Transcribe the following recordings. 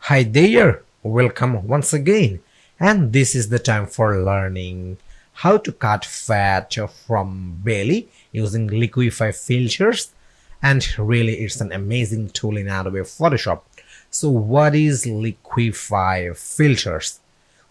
Hi there, welcome once again, and this is the time for learning how to cut fat from belly using Liquify Filters, and really it's an amazing tool in Adobe Photoshop. So what is Liquify Filters?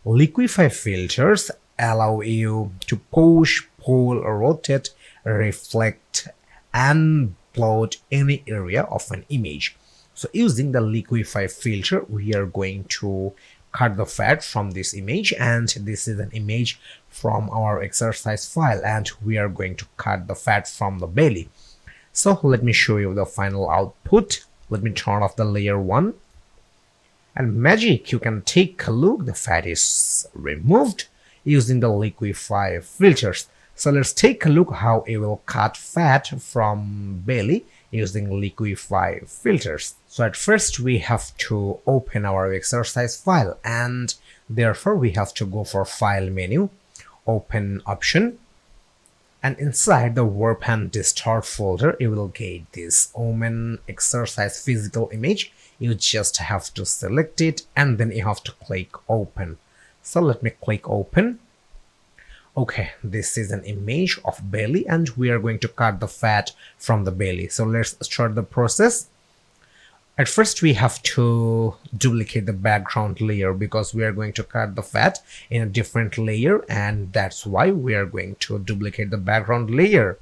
Liquify Filters allow you to push, pull, rotate, reflect, and blot any area of an image. So using the Liquify filter, we are going to cut the fat from this image, and this is an image from our exercise file, and we are going to cut the fat from the belly. So let me show you the final output. Let me turn off the layer 1, and magic, you can take a look, the fat is removed using the Liquify filters. So let's take a look how it will cut fat from belly using Liquify filters. So at first we have to open our exercise file, and therefore we have to go for File menu, Open option, and inside the Warp and Distort folder you will get this Omen exercise physical image. You just have to select it and then you have to click Open. So let me click Open. Okay, this is an image of belly and we are going to cut the fat from the belly. So let's start the process. At first we have to duplicate the background layer because we are going to cut the fat in a different layer, and that's why we are going to duplicate the background layer.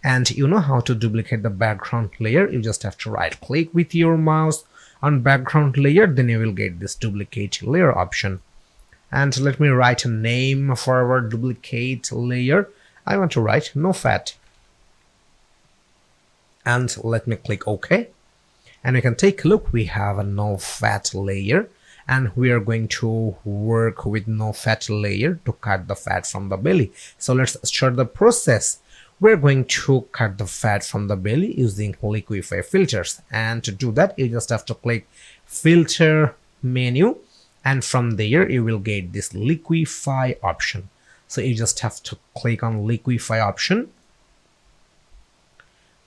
And you know how to duplicate the background layer. You just have to right click with your mouse on background layer, then you will get this duplicate layer option. And let me write a name for our duplicate layer. I want to write no fat, and let me click OK. And you can take a look, we have a no fat layer, and we are going to work with no fat layer to cut the fat from the belly. So let's start the process. We're going to cut the fat from the belly using Liquify filters, and to do that you just have to click Filter menu, and from there you will get this Liquify option. So you just have to click on Liquify option.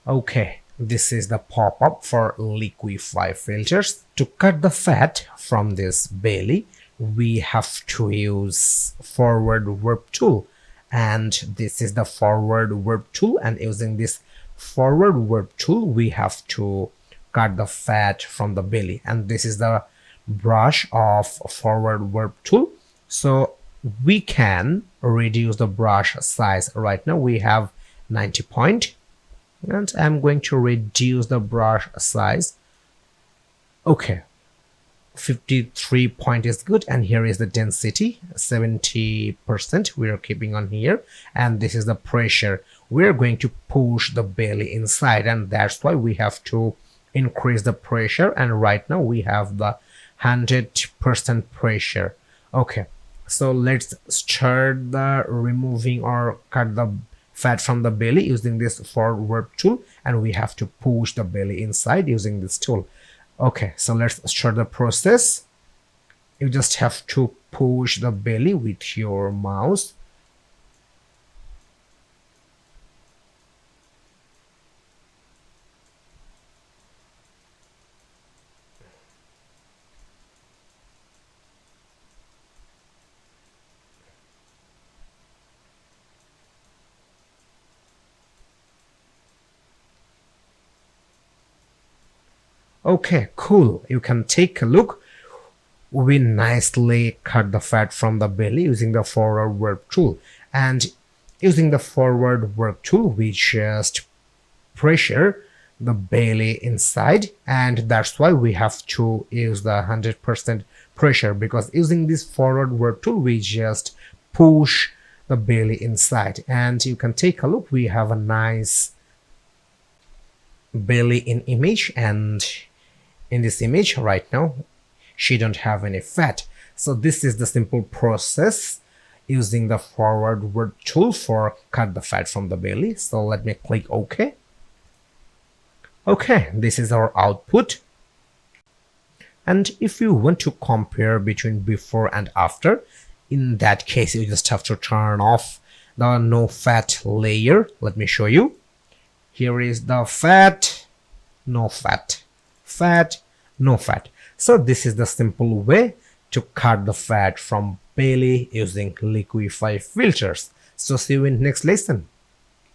Okay, this is the pop-up for Liquify filters. To cut the fat from this belly, we have to use forward warp tool, and this is the forward warp tool, and using this forward warp tool we have to cut the fat from the belly, and this is the brush of forward warp tool. So we can reduce the brush size. Right now we have 90 point, and I'm going to reduce the brush size. Okay, 53 point is good, and here is the density 70% we are keeping on here, and this is the pressure. We're going to push the belly inside, and that's why we have to increase the pressure, and right now we have the 100% pressure. Okay, so let's start the removing or cut the fat from the belly using this forward warp tool, and we have to push the belly inside using this tool. Okay, so let's start the process. You just have to push the belly with your mouse. Okay, cool. You can take a look. We nicely cut the fat from the belly using the forward warp tool, and using the forward warp tool we just pressure the belly inside, and that's why we have to use the 100% pressure, because using this forward warp tool we just push the belly inside. And you can take a look, we have a nice belly in image, and in this image right now she don't have any fat. So this is the simple process using the forward warp tool for cut the fat from the belly. So let me click OK. Okay, this is our output. And if you want to compare between before and after, in that case you just have to turn off the no fat layer. Let me show you. Here is the fat, no fat, fat, no fat. So this is the simple way to cut the fat from belly using Liquify filters. So see you in next lesson.